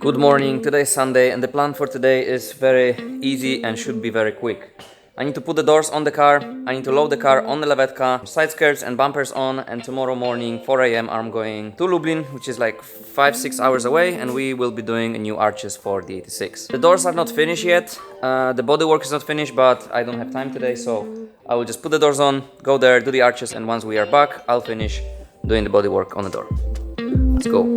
Good morning, today is Sunday and the plan for today is very easy and should be very quick. I need to put the doors on the car, I need to load the car on the levetka, side skirts and bumpers on, and tomorrow morning 4 AM I'm going to Lublin, which is like 5-6 hours away, and we will be doing new arches for the 86. The doors are not finished yet, the bodywork is not finished, but I don't have time today, so I will just put the doors on, go there, do the arches, and once we are back, I'll finish doing the bodywork on the door. Let's go.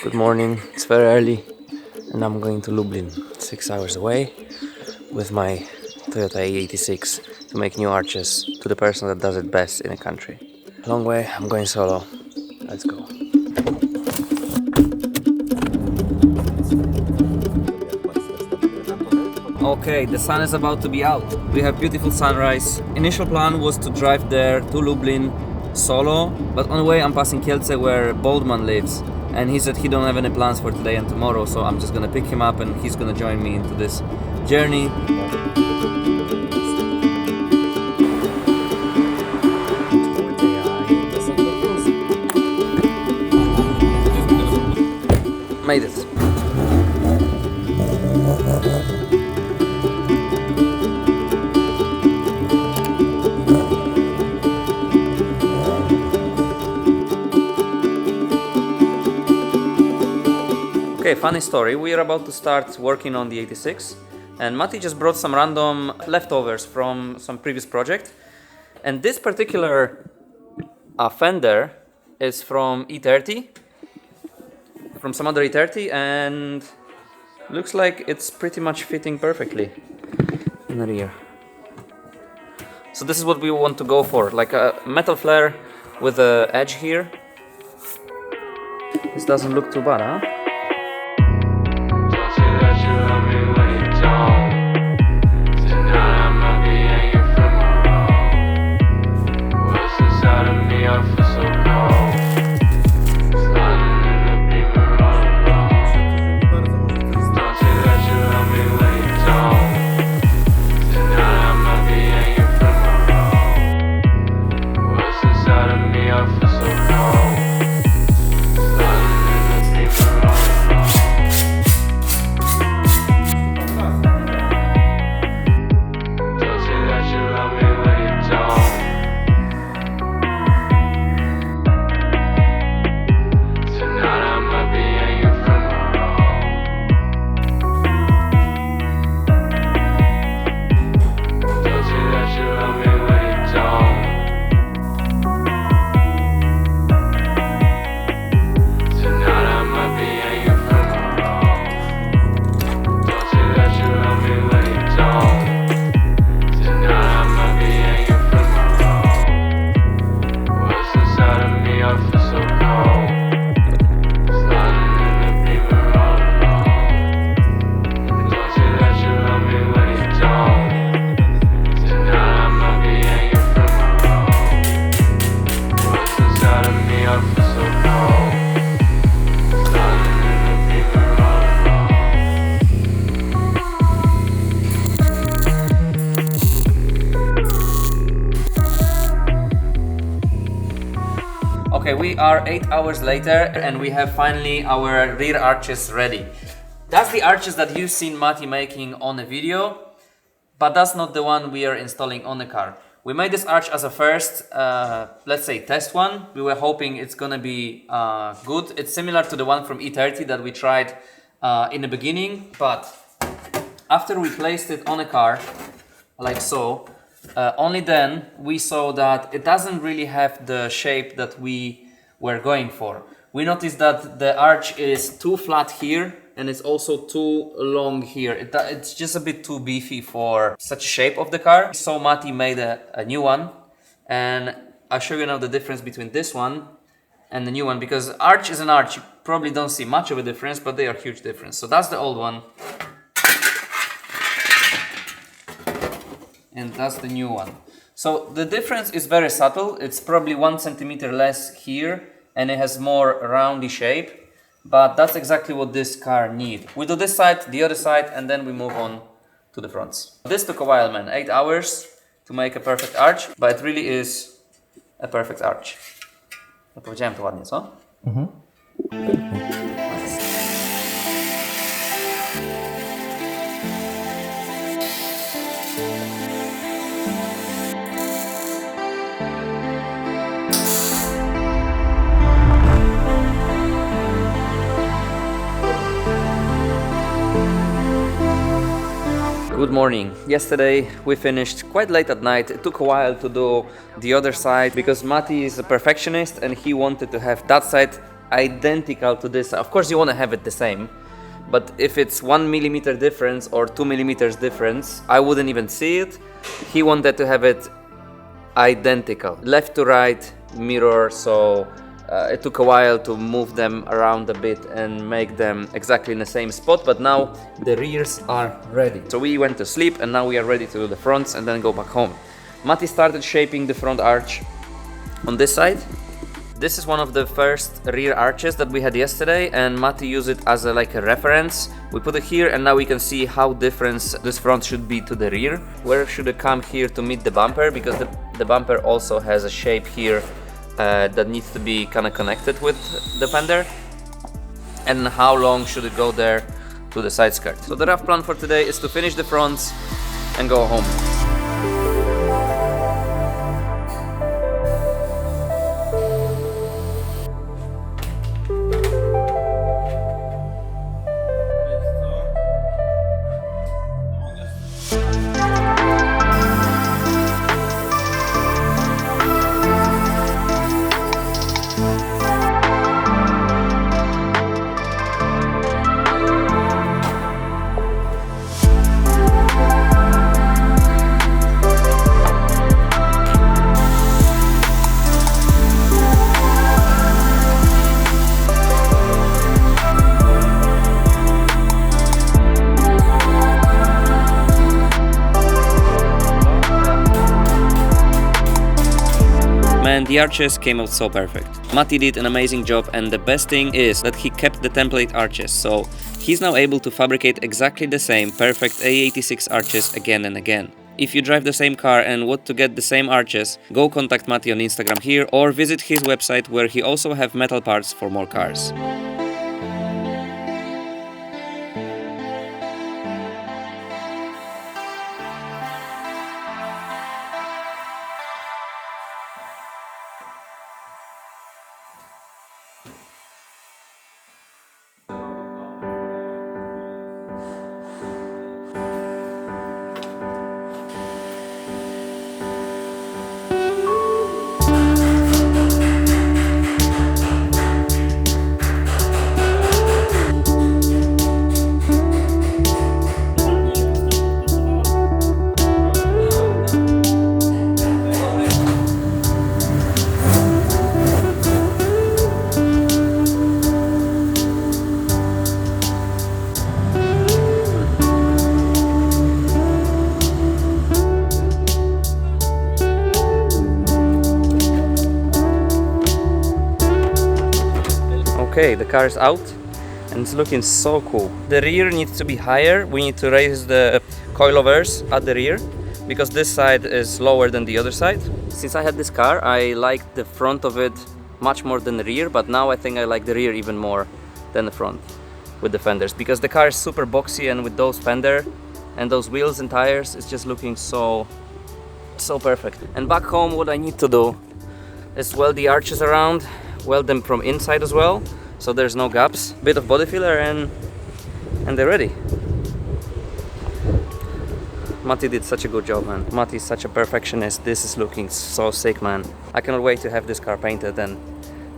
Good morning, it's very early and I'm going to Lublin, 6 hours away, with my Toyota AE86 to make new arches to the person that does it best in the country. Long way, I'm going solo. Let's go. Okay, the sun is about to be out. We have beautiful sunrise. Initial plan was to drive there to Lublin solo, but on the way I'm passing Kielce where Boldman lives. And he said he don't have any plans for today and tomorrow, so I'm just gonna pick him up and he's gonna join me into this journey. Made it. Okay, funny story. We are about to start working on the 86 and Mati just brought some random leftovers from some previous project, and this particular fender is from E30, from some other E30, and looks like it's pretty much fitting perfectly in the rear. So this is what we want to go for, like a metal flare with an edge here. This doesn't look too bad, huh? Okay, we are 8 hours later and we have finally our rear arches ready. That's the arches that you've seen Mati making on the video, but that's not the one we are installing on the car. We made this arch as a first, let's say, test one. We were hoping it's gonna be good. It's similar to the one from E30 that we tried in the beginning, but after we placed it on a car, like so, only then we saw that it doesn't really have the shape that we were going for. We noticed that the arch is too flat here and it's also too long here. It's just a bit too beefy for such shape of the car. So Matti made a new one, and I'll show you now the difference between this one and the new one, because arch is an arch. You probably don't see much of a difference, but they are huge difference. So that's the old one. And that's the new one. So the difference is very subtle. It's probably 1 centimeter less here, and it has more roundy shape, but that's exactly what this car needs. We do this side, the other side, and then we move on to the fronts. This took a while, man, 8 hours to make a perfect arch, but it really is a perfect arch. No powiedziałem to ładnie, co? Good morning. Yesterday we finished quite late at night. It took a while to do the other side because Matti is a perfectionist and he wanted to have that side identical to this. Of course you want to have it the same, but if it's 1 millimeter difference or 2 millimeters difference, I wouldn't even see it. He wanted to have it identical, left to right mirror, so it took a while to move them around a bit and make them exactly in the same spot, but now the rears are ready. So we went to sleep and now we are ready to do the fronts and then go back home. Matti started shaping the front arch on this side. This is one of the first rear arches that we had yesterday, and Matti used it as like a reference. We put it here and now we can see how different this front should be to the rear. Where should it come here to meet the bumper, because the bumper also has a shape here that needs to be kind of connected with the fender, and how long should it go there to the side skirt. So the rough plan for today is to finish the fronts and go home. And the arches came out so perfect. Matti did an amazing job, and the best thing is that he kept the template arches, so he's now able to fabricate exactly the same perfect AE86 arches again and again. If you drive the same car and want to get the same arches, go contact Matti on Instagram here or visit his website, where he also have metal parts for more cars. Okay, the car is out and it's looking so cool. The rear needs to be higher. We need to raise the coilovers at the rear because this side is lower than the other side. Since I had this car, I liked the front of it much more than the rear, but now I think I like the rear even more than the front with the fenders, because the car is super boxy, and with those fender and those wheels and tires, it's just looking so So perfect. And back home, what I need to do is weld the arches around, weld them from inside as well, so there's no gaps. Bit of body filler and they're ready. Matti did such a good job, man. Matti is such a perfectionist. This is looking so sick, man. I cannot wait to have this car painted and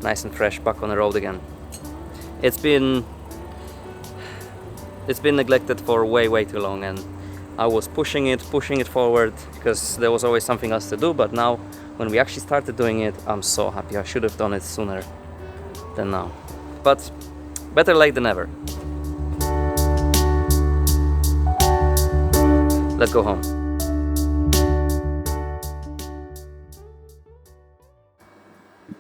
nice and fresh back on the road again. It's been neglected for way too long, and I was pushing it forward because there was always something else to do, but now when we actually started doing it, I'm so happy. I should have done it sooner than now. But better late than never. Let's go home.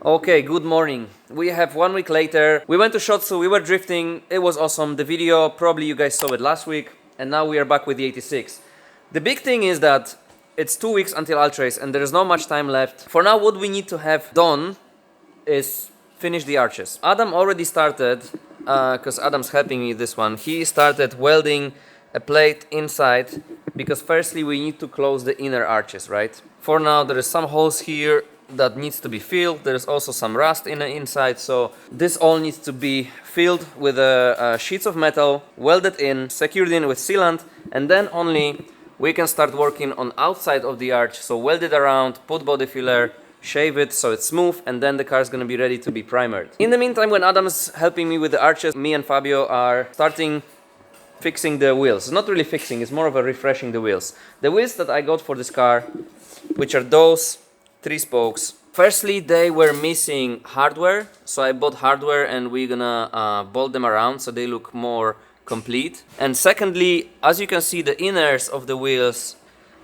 Okay, good morning. We have 1 week later. We went to Shotsu, we were drifting. It was awesome. The video, probably you guys saw it last week. And now we are back with the 86. The big thing is that it's 2 weeks until Ultra Race and there's not much time left. For now, what we need to have done is finish the arches. Adam already started, because Adam's helping me this one. He started welding a plate inside because firstly we need to close the inner arches, right? For now, there is some holes here that needs to be filled. There's also some rust in the inside, so this all needs to be filled with sheets of metal, welded in, secured in with sealant, and then only we can start working on outside of the arch. So weld it around, put body filler, shave it so it's smooth, and then the car is gonna be ready to be primered. In the meantime, when Adam's helping me with the arches, me and Fabio are starting fixing the wheels. Not really fixing, it's more of a refreshing the wheels. The wheels that I got for this car, which are those 3 spokes. Firstly, they were missing hardware, so I bought hardware and we're gonna bolt them around so they look more complete. And secondly, as you can see, the inners of the wheels,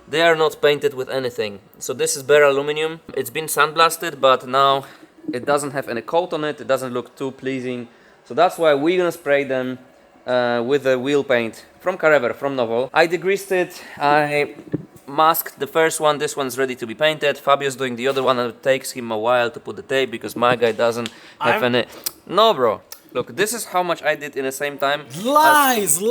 they are not painted with anything. So this is bare aluminum. It's been sandblasted, but now it doesn't have any coat on it. It doesn't look too pleasing. So that's why we're gonna spray them with the wheel paint from Carever, from Novel. I degreased it. I masked the first one. This one's ready to be painted. Fabio's doing the other one, and it takes him a while to put the tape because my guy doesn't have any. No, bro. Look, this is how much I did in the same time. Lies.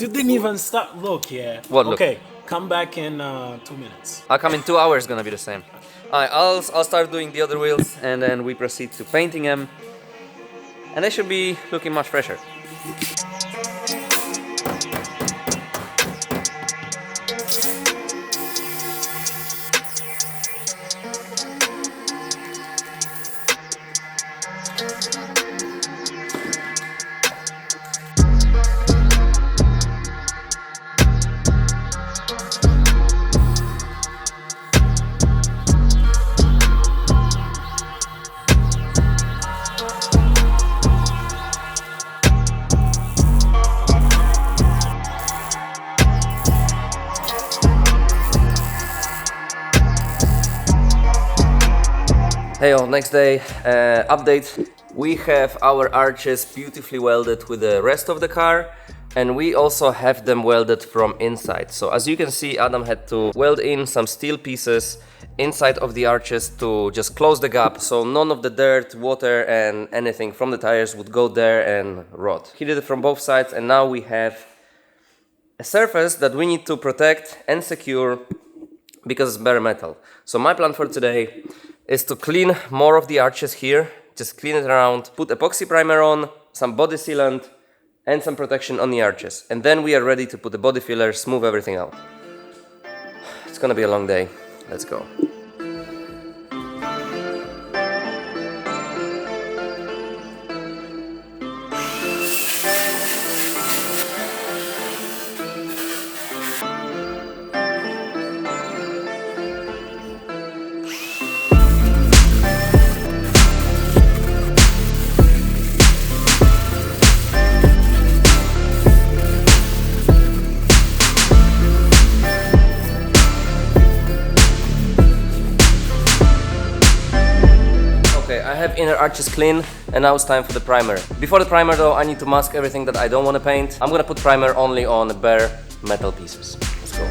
You didn't even start. Look, yeah. What? Look? Okay, come back in 2 minutes. I'll come in 2 hours. Gonna be the same. Alright, I'll start doing the other wheels, and then we proceed to painting them, and they should be looking much fresher. Hey all, next day, update. We have our arches beautifully welded with the rest of the car, and we also have them welded from inside. So as you can see, Adam had to weld in some steel pieces inside of the arches to just close the gap, so none of the dirt, water and anything from the tires would go there and rot. He did it from both sides, and now we have a surface that we need to protect and secure because it's bare metal. So my plan for today is to clean more of the arches here, just clean it around, put epoxy primer on, some body sealant and some protection on the arches, and then we are ready to put the body filler, smooth everything out. It's gonna be a long day. Let's go. I have inner arches clean, and now it's time for the primer. Before the primer though, I need to mask everything that I don't want to paint. I'm gonna put primer only on bare metal pieces. Let's go.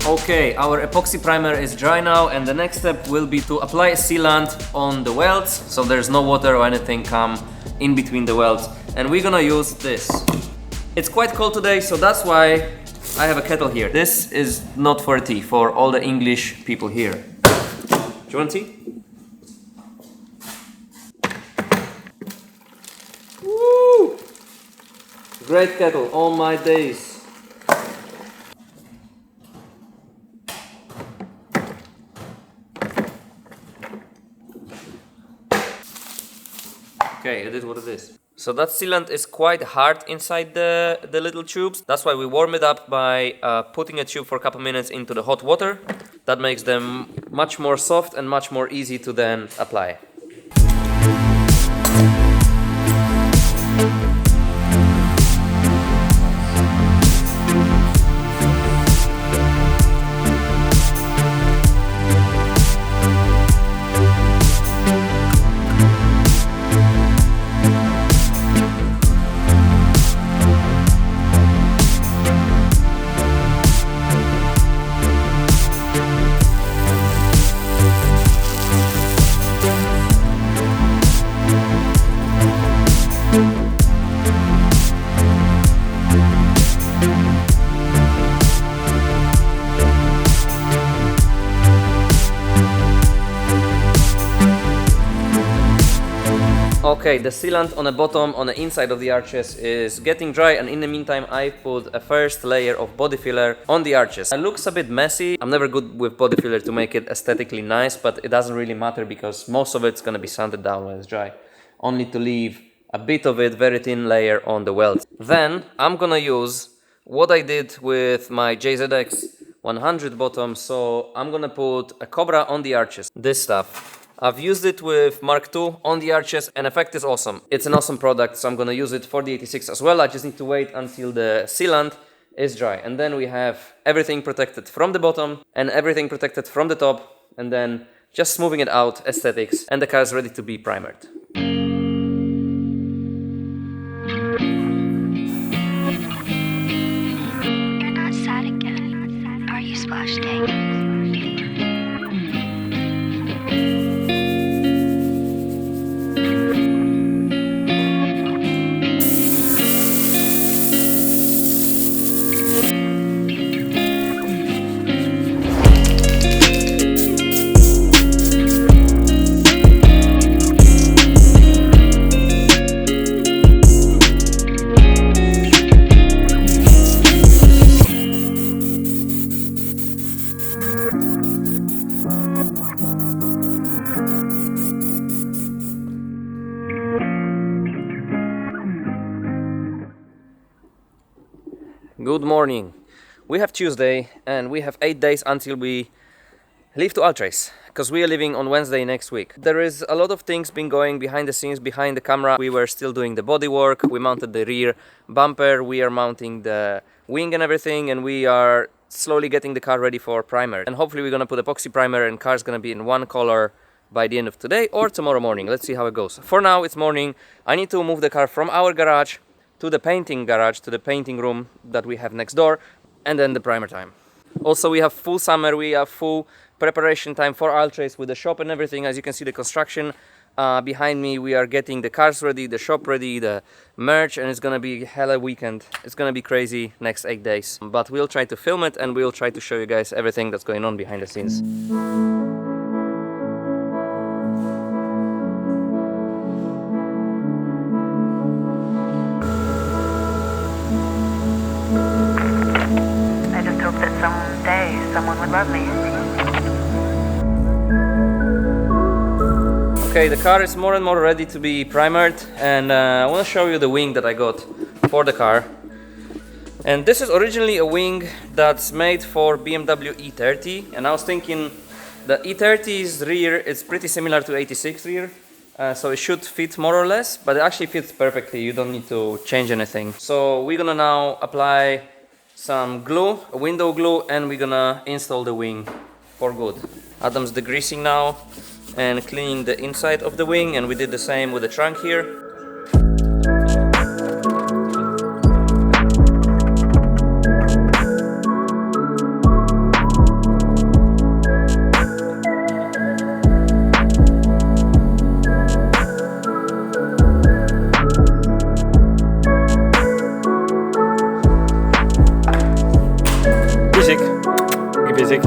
Okay, our epoxy primer is dry now, and the next step will be to apply sealant on the welds so there's no water or anything come in between the welds. And we're gonna use this. It's quite cold today, so that's why I have a kettle here. This is not for tea, for all the English people here. Do you want tea? Woo! Great kettle, all my days. Okay, it is what it is. So that sealant is quite hard inside the little tubes. That's why we warm it up by putting a tube for a couple minutes into the hot water. That makes them much more soft and much more easy to then apply. Okay, the sealant on the bottom, on the inside of the arches is getting dry, and in the meantime I put a first layer of body filler on the arches. It looks a bit messy. I'm never good with body filler to make it aesthetically nice, but it doesn't really matter because most of it's gonna be sanded down when it's dry. Only to leave a bit of it, very thin layer on the welds. Then I'm gonna use what I did with my JZX 100 bottom, so I'm gonna put a Cobra on the arches. This stuff. I've used it with Mark II on the arches and effect is awesome. It's an awesome product, so I'm gonna use it for the 86 as well. I just need to wait until the sealant is dry. And then we have everything protected from the bottom and everything protected from the top, and then just smoothing it out, aesthetics, and the car is ready to be primered. You're not sad again, are you, Splash Day? Good morning. We have Tuesday and we have 8 days until we leave to Altrace, because we are leaving on Wednesday next week. There is a lot of things been going behind the scenes, behind the camera. We were still doing the body work, we mounted the rear bumper, we are mounting the wing and everything, and we are slowly getting the car ready for primer. And hopefully we're gonna put epoxy primer and car's gonna be in one color by the end of today or tomorrow morning. Let's see how it goes. For now it's morning. I need to move the car from our garage to the painting garage, to the painting room that we have next door, and then the primer time. Also, we have full summer, we have full preparation time for Altrace with the shop and everything. As you can see, the construction behind me, we are getting the cars ready, the shop ready, the merch, and it's gonna be hella weekend. It's gonna be crazy next 8 days. But we'll try to film it and we'll try to show you guys everything that's going on behind the scenes. Someday someone would love me. Okay, the car is more and more ready to be primered, and I want to show you the wing that I got for the car. And this is originally a wing that's made for BMW E30, and I was thinking the E30's rear is pretty similar to 86 rear, so it should fit more or less, but it actually fits perfectly. You don't need to change anything. So we're gonna now apply some glue, window glue, and we're gonna install the wing for good. Adam's degreasing now and cleaning the inside of the wing, and we did the same with the trunk here. basic.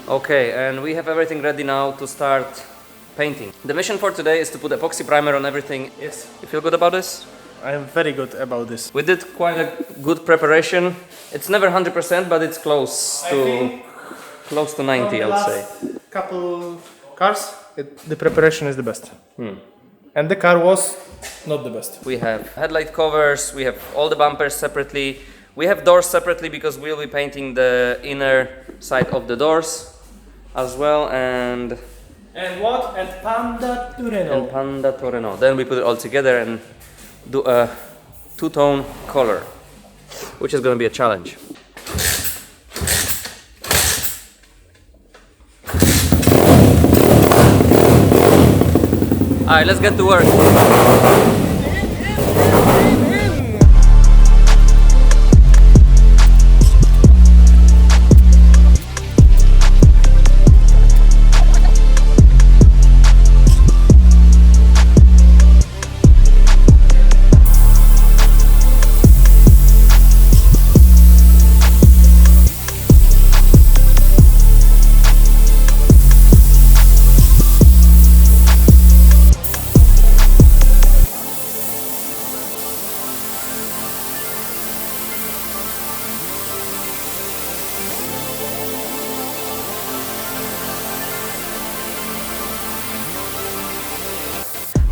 Okay, and we have everything ready now to start painting. The mission for today is to put epoxy primer on everything. Yes, You feel good about this? I am very good about this. We did quite a good preparation. It's never 100%, but it's close to 90, I would say. Couple cars, the preparation is the best. And the car was not the best. We have headlight covers, we have all the bumpers separately. We have doors separately because we'll be painting the inner side of the doors as well, and what? And Panda Tureno. Panda Torino. Then we put it all together and do a two-tone color, which is going to be a challenge. Alright, let's get to work.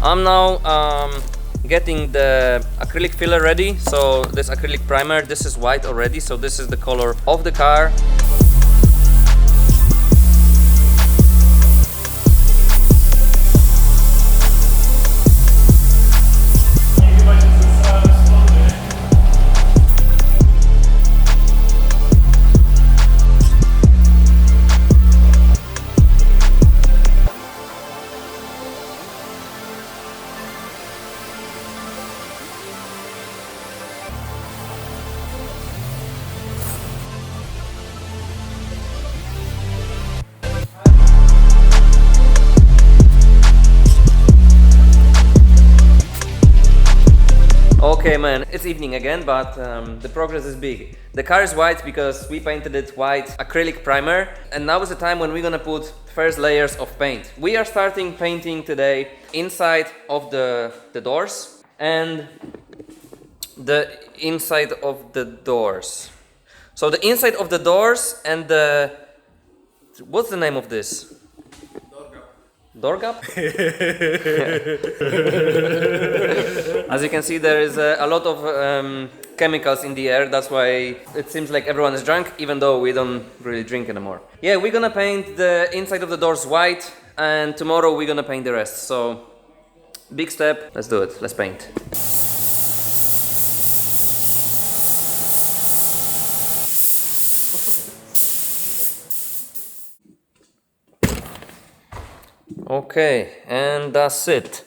I'm now getting the acrylic filler ready. So this acrylic primer, this is white already, so this is the color of the car. Okay man, it's evening again, but the progress is big. The car is white because we painted it white acrylic primer, and now is the time when we're gonna put first layers of paint. We are starting painting today inside of the doors and the inside of the doors. So the inside of the doors and the... What's the name of this? Door gap? As you can see, there is a lot of chemicals in the air. That's why it seems like everyone is drunk, even though we don't really drink anymore. Yeah, we're gonna paint the inside of the doors white, and tomorrow we're gonna paint the rest. So, big step. Let's do it. Let's paint. Okay, and that's it.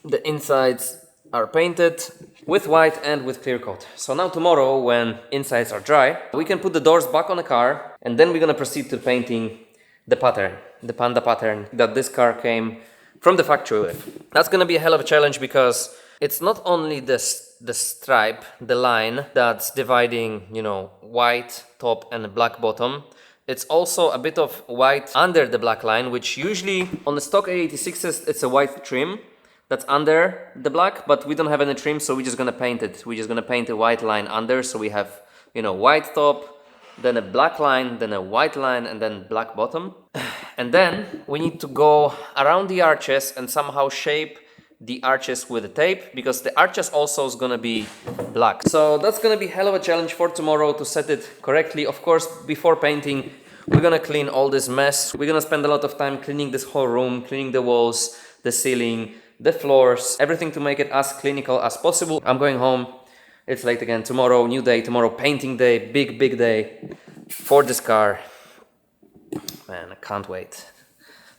The insides are painted with white and with clear coat. So now tomorrow, when insides are dry, we can put the doors back on the car, and then we're gonna proceed to painting the pattern, the Panda pattern that this car came from the factory with. That's gonna be a hell of a challenge because it's not only the stripe, the line that's dividing, you know, white top and black bottom. It's also a bit of white under the black line, which usually on the stock AE86s it's a white trim that's under the black, but we don't have any trim, so we're just gonna paint it. We're just gonna paint a white line under, so we have, you know, white top, then a black line, then a white line, and then black bottom. And then we need to go around the arches and somehow shape the arches with the tape, because the arches also is gonna be black. So that's gonna be hell of a challenge for tomorrow to set it correctly. Of course, before painting, we're gonna clean all this mess. We're gonna spend a lot of time cleaning this whole room, cleaning the walls, the ceiling, the floors, everything to make it as clinical as possible. I'm going home. It's late again. Tomorrow, new day. Tomorrow, painting day. Big, big day for this car. Man, I can't wait.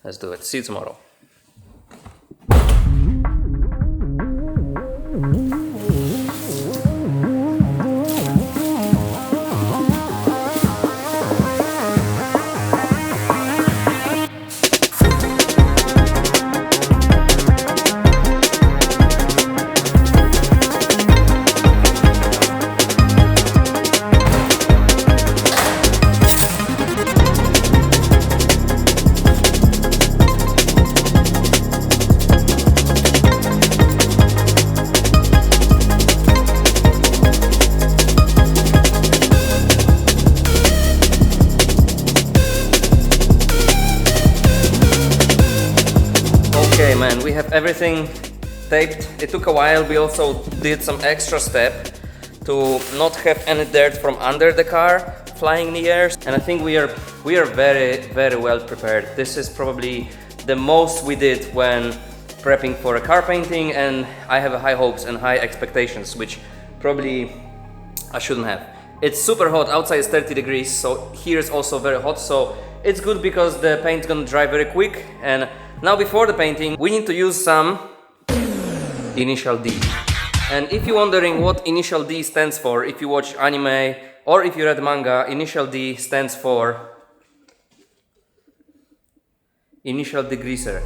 Let's do it. See you tomorrow. Okay, man, we have everything taped. It took a while. We also did some extra step to not have any dirt from under the car flying in the air. And I think we are very, very well prepared. This is probably the most we did when prepping for a car painting, and I have high hopes and high expectations, which probably I shouldn't have. It's super hot. Outside is 30 degrees, so here is also very hot. So it's good because the paint's gonna dry very quick. And now before the painting, we need to use some initial D. And if you're wondering what initial D stands for, if you watch anime or if you read manga, initial D stands for initial degreaser.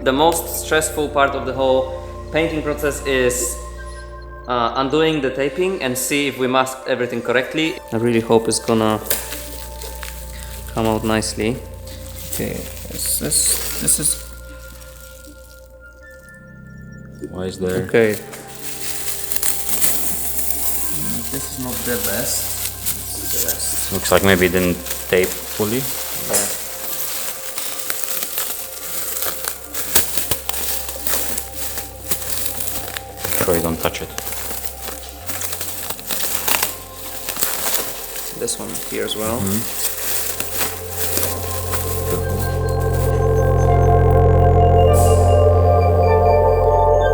The most stressful part of the whole painting process is undoing the taping and see if we masked everything correctly. I really hope it's gonna come out nicely. Okay, this is Why is there? okay. This is not the best. It's the best. Looks like maybe it didn't tape fully. Yeah. Sure you don't touch it. This one here as well.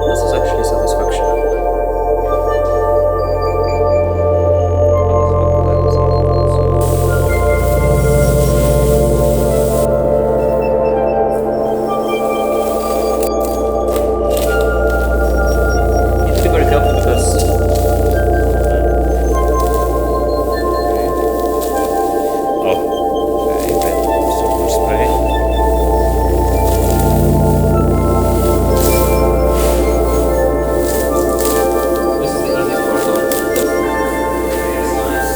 This is actually satisfaction. You need to be very careful because super spray. This is the easiest part though. It's nice.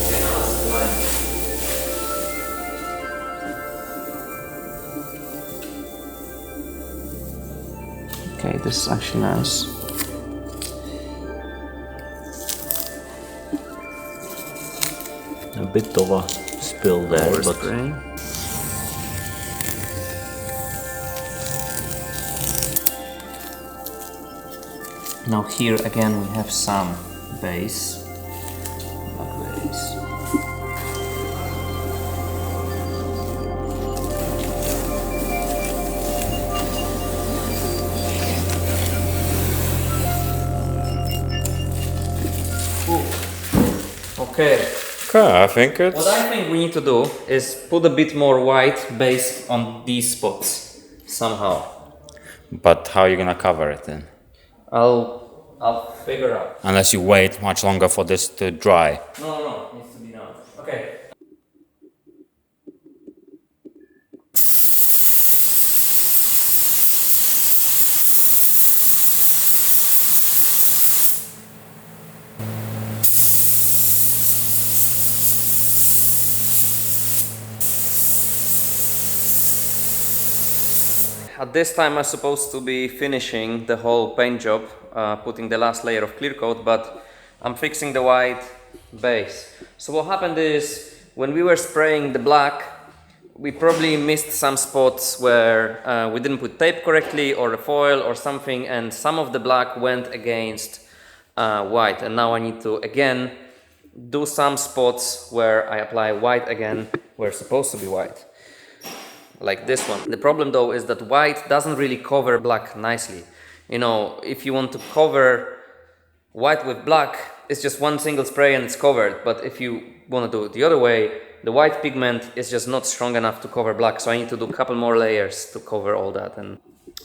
Okay, now it's the line. Okay, this is actually nice. A bit of a spill there, but Overspray. Now here again we have some base, black base. Okay. okay, I think it's What I think we need to do is put a bit more white base on these spots somehow. But how are you gonna cover it then? I'll figure out. Unless you wait much longer for this to dry. No, it needs to be now. Okay. At this time I'm supposed to be finishing the whole paint job, putting the last layer of clear coat, but I'm fixing the white base. So what happened is, when we were spraying the black, we probably missed some spots where we didn't put tape correctly or a foil or something, and some of the black went against white, and now I need to again do some spots where I apply white again where it's supposed to be white. Like this one. The problem though is that white doesn't really cover black nicely. You know, if you want to cover white with black, it's just one single spray and it's covered. But if you want to do it the other way, the white pigment is just not strong enough to cover black. So I need to do a couple more layers to cover all that. And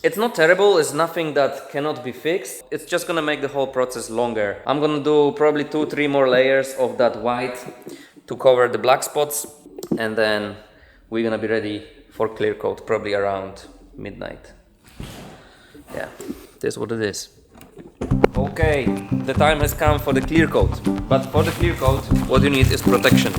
it's not terrible, it's nothing that cannot be fixed. It's just gonna make the whole process longer. I'm gonna do probably 2-3 more layers of that white to cover the black spots, and then we're gonna be ready for clear coat probably around midnight. Yeah, this is what it is. Okay, the time has come for the clear coat. But for the clear coat, what you need is protection.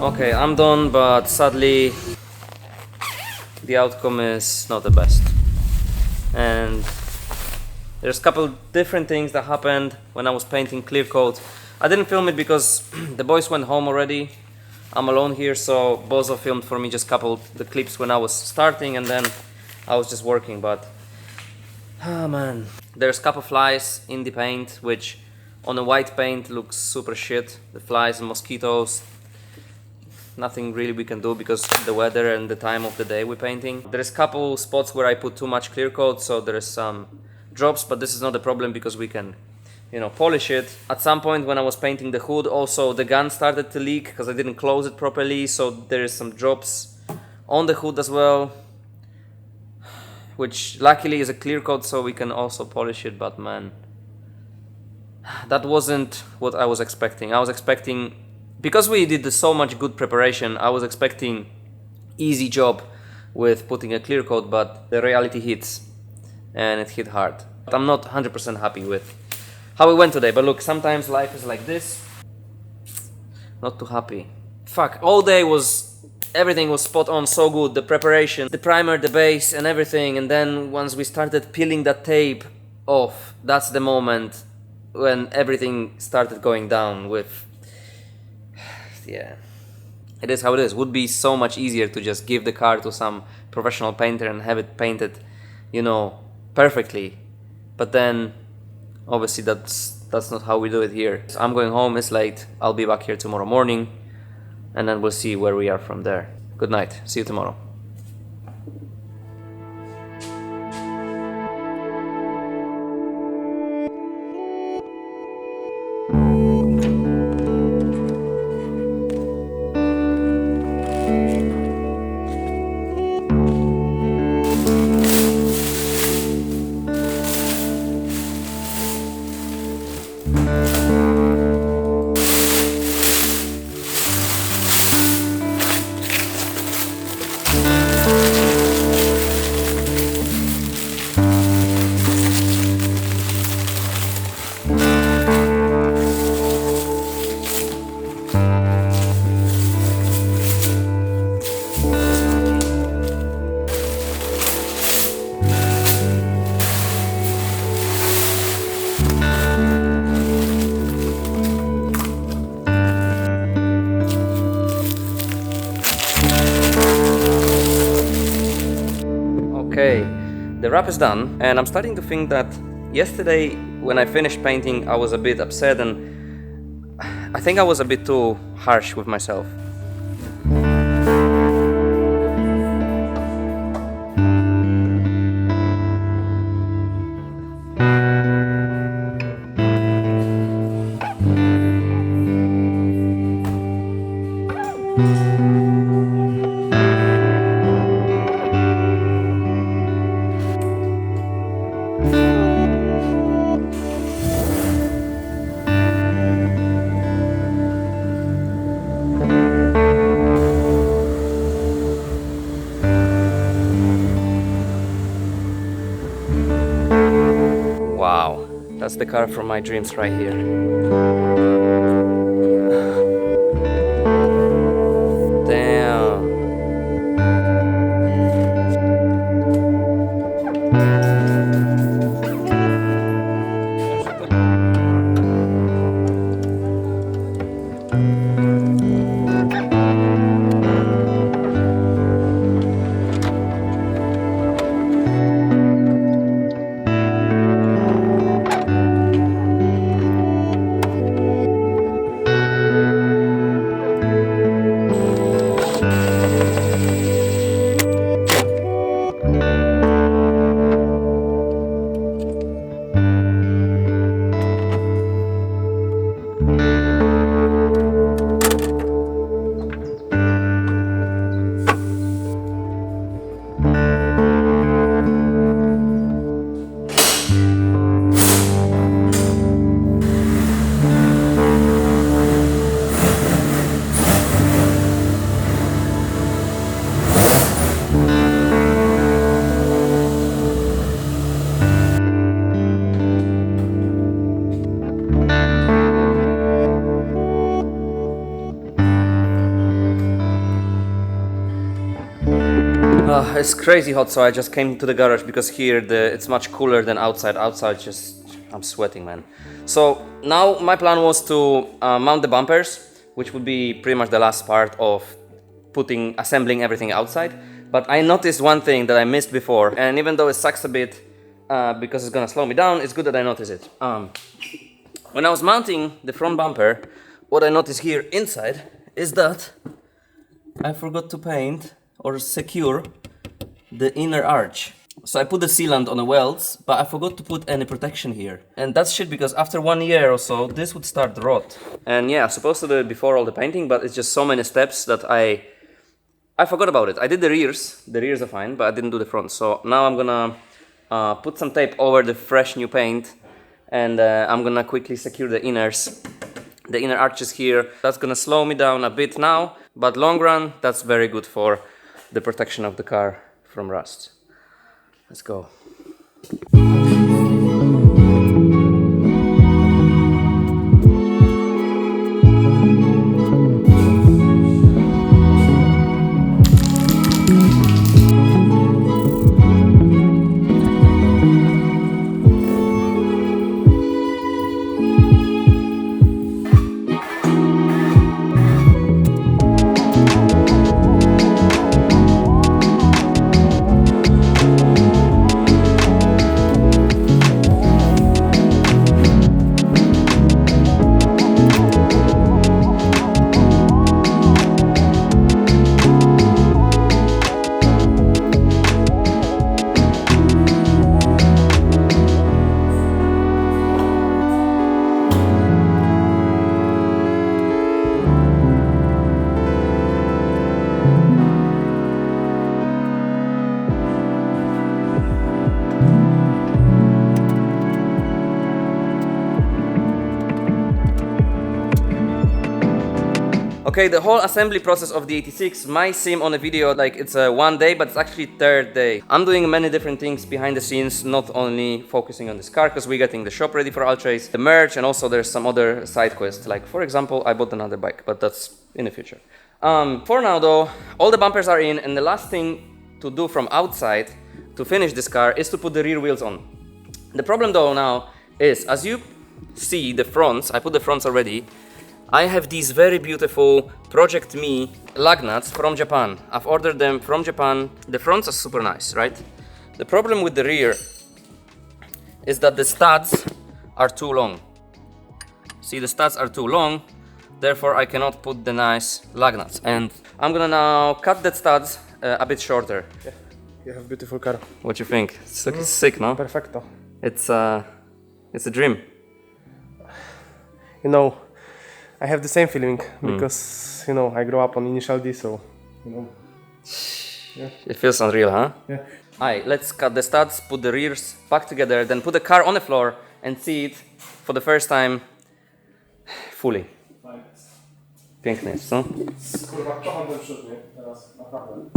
Okay, I'm done, but sadly the outcome is not the best. And there's a couple different things that happened when I was painting clear coat. I didn't film it because the boys went home already. I'm alone here, so Bozo filmed for me just a couple the clips when I was starting, and then I was just working. But Ah man. There's a couple flies in the paint, which on a white paint looks super shit. The flies and mosquitoes. Nothing really we can do because of the weather and the time of the day we're painting. There's a couple spots where I put too much clear coat, so there's some drops, but this is not a problem because we can, you know, polish it. At some point when I was painting the hood, also the gun started to leak because I didn't close it properly, so there is some drops on the hood as well, which luckily is a clear coat, so we can also polish it. But man, that wasn't what I was expecting. I was expecting, because we did so much good preparation, I was expecting easy job with putting a clear coat, but the reality hits, and it hit hard. I'm not 100% happy with how it went today, but look, sometimes life is like this. Not too happy. Fuck, all day everything was spot on, so good. The preparation, the primer, the base and everything, and then once we started peeling that tape off, that's the moment when everything started going down with... Yeah, it is how it is. Would be so much easier to just give the car to some professional painter and have it painted, you know, perfectly. But then, obviously, that's not how we do it here. So I'm going home. It's late. I'll be back here tomorrow morning, and then we'll see where we are from there. Good night. See you tomorrow. Okay, the wrap is done, and I'm starting to think that yesterday when I finished painting I was a bit upset, and I think I was a bit too harsh with myself. Wow, that's the car from my dreams right here. Damn. It's crazy hot, so I just came to the garage because here it's much cooler than outside. Outside, I'm sweating, man. So now my plan was to mount the bumpers, which would be pretty much the last part of assembling everything outside. But I noticed one thing that I missed before, and even though it sucks a bit, because it's gonna slow me down. It's good that I notice it. When I was mounting the front bumper, what I noticed here inside is that I forgot to paint or secure the inner arch. So I put the sealant on the welds, but I forgot to put any protection here. And that's shit because after 1 year or so, this would start to rot. And yeah, I was supposed to do it before all the painting, but it's just so many steps that I forgot about it. I did the rears are fine, but I didn't do the front. So now I'm gonna put some tape over the fresh new paint, and I'm gonna quickly secure the inners, the inner arches here. That's gonna slow me down a bit now, but long run, that's very good for the protection of the car from rust. Let's go. Okay, the whole assembly process of the 86 might seem on a video like it's a 1 day, but it's actually 3rd day. I'm doing many different things behind the scenes, not only focusing on this car, because we're getting the shop ready for Ultrace, the merch, and also there's some other side quests. Like, for example, I bought another bike, but that's in the future. For now though, all the bumpers are in, and the last thing to do from outside to finish this car is to put the rear wheels on. The problem though now is, as you see the fronts, I put the fronts already, I have these very beautiful Project Me lug nuts from Japan. I've ordered them from Japan. The fronts are super nice, right? The problem with the rear is that the studs are too long. See, the studs are too long, therefore I cannot put the nice lug nuts. And I'm gonna now cut the studs a bit shorter. Yeah, you have a beautiful car. What you think? It's looking sick, no? Perfecto. It's a dream. You know, I have the same feeling because, you know, I grew up on Initial D, so, you know. Yeah. It feels unreal, huh? Yeah. Alright, let's cut the studs, put the rears back together, then put the car on the floor and see it for the first time fully. Piękne jest, co? Kurwa, kocham ten przód, nie? Teraz, naprawdę.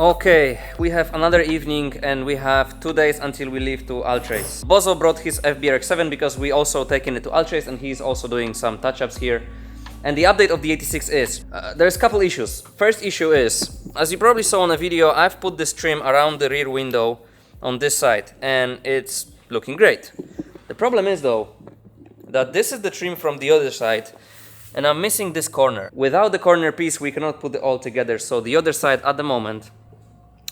Okay, we have another evening and we have 2 days until we leave to Ultrace. Bozo brought his FBRX7 because we also taken it to Ultrace and he's also doing some touch-ups here. And the update of the 86 is, there's a couple issues. First issue is, as you probably saw on a video, I've put this trim around the rear window on this side and it's looking great. The problem is though, that this is the trim from the other side and I'm missing this corner. Without the corner piece we cannot put it all together, so the other side at the moment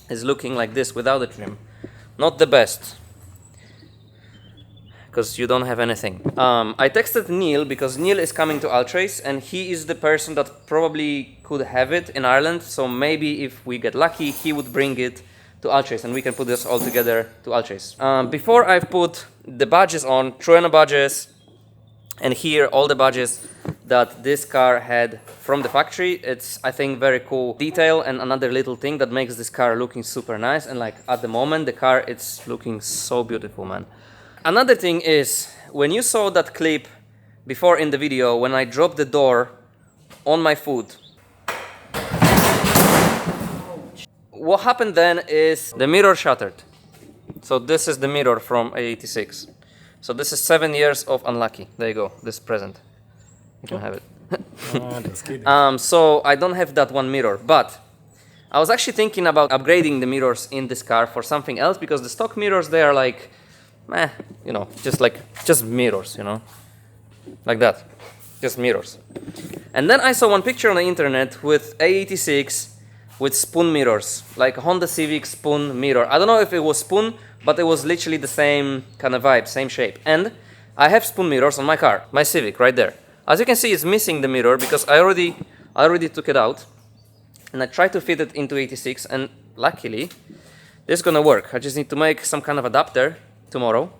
is looking like this without the trim. Not the best. because you don't have anything. I texted Neil because Neil is coming to Altrace and he is the person that probably could have it in Ireland. So maybe if we get lucky, he would bring it to Altrace and we can put this all together to Altrace. Before I've put the badges on, throw in the badges, and here all the badges that this car had from the factory. It's, I think, very cool detail and another little thing that makes this car looking super nice. And like at the moment, the car, it's looking so beautiful, man. Another thing is, when you saw that clip before in the video, when I dropped the door on my foot, what happened then is the mirror shattered. So this is the mirror from AE86. So this is 7 years of unlucky. There you go, this present. You can have it. That's kidding. So I don't have that one mirror, but I was actually thinking about upgrading the mirrors in this car for something else, because the stock mirrors, they are like, you know, just mirrors, you know, like that, just mirrors. And then I saw one picture on the internet with AE86 with spoon mirrors, like a Honda Civic spoon mirror. I don't know if it was spoon, but it was literally the same kind of vibe, same shape. And I have spoon mirrors on my car, my Civic, right there. As you can see, it's missing the mirror because I already took it out, and I tried to fit it into 86, and luckily, this is gonna work. I just need to make some kind of adapter tomorrow.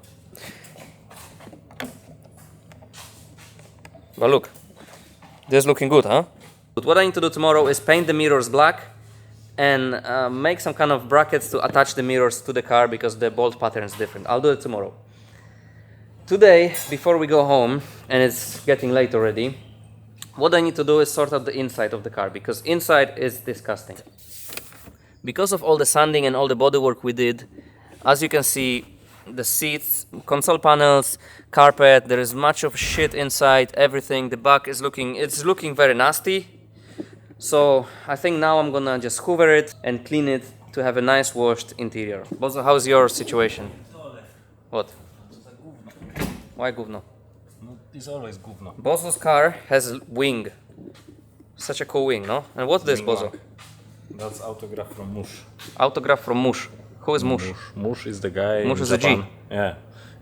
But look, this is looking good, huh? But what I need to do tomorrow is paint the mirrors black and make some kind of brackets to attach the mirrors to the car because the bolt pattern is different. I'll do it tomorrow. Today, before we go home, and it's getting late already, what I need to do is sort out the inside of the car, because inside is disgusting. Because of all the sanding and all the bodywork we did, as you can see, the seats, console panels, carpet, there is much of shit inside, everything. The back is looking very nasty. So I think now I'm gonna just hoover it and clean it to have a nice washed interior. Bozo, how's your situation? What? Why gówno? It's always gówno. Bozo's car has wing. Such a cool wing, no? And what's this, Bozo? That's autograph from Mush. Autograph from Mush. Who is Mush? Mush is the guy Mush in is a Japan. G. Yeah,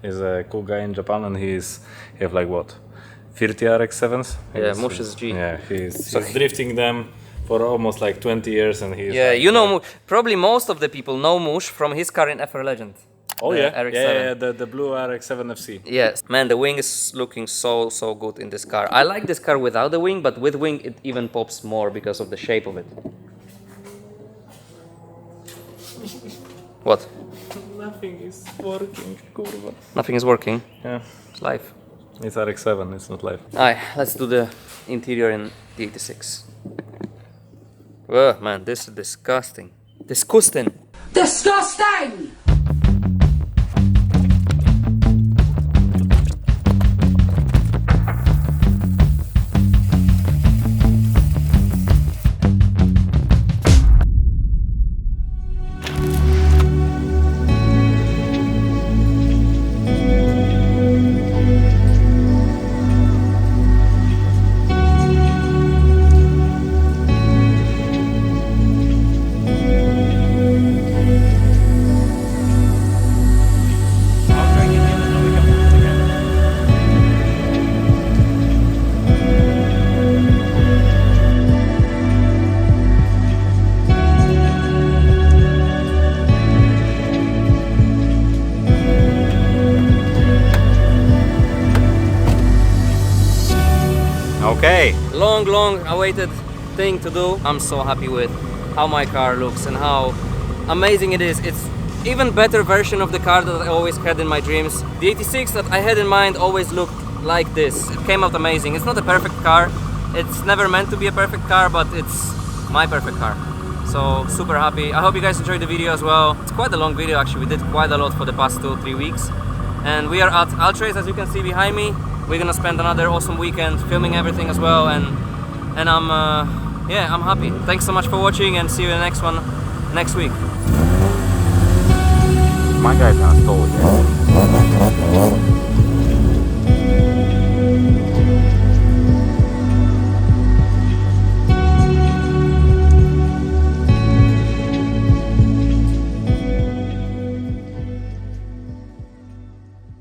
he's a cool guy in Japan, and he have like what, 30 RX-7s? Yeah, Mush is G. Yeah, he's drifting them for almost like 20 years, and he's Yeah, like, you know, probably most of the people know Mush from his car in FR Legend. oh the yeah, RX-7. the blue RX-7 FC. Yes, man, the wing is looking so good in this car. I like this car without the wing, but with wing it even pops more because of the shape of it. What? Nothing is working, kurwa. Nothing is working. Yeah, It's life. it's RX-7, it's not live. Alright, let's do the interior in the 86. Oh man, this is disgusting. Disgusting! Disgusting! Okay. Long awaited thing to do. I'm so happy with how my car looks and how amazing it is. It's even better version of the car that I always had in my dreams. The 86 that I had in mind always looked like this. It came out amazing. It's not a perfect car. It's never meant to be a perfect car, but it's my perfect car. So super happy. I hope you guys enjoyed the video as well. It's quite a long video actually. We did quite a lot for the past 2-3 weeks. And we are at Altrace, as you can see behind me. We're gonna spend another awesome weekend filming everything as well, and I'm I'm happy. Thanks so much for watching, and see you in the next one next week. My guy's gonna stall it.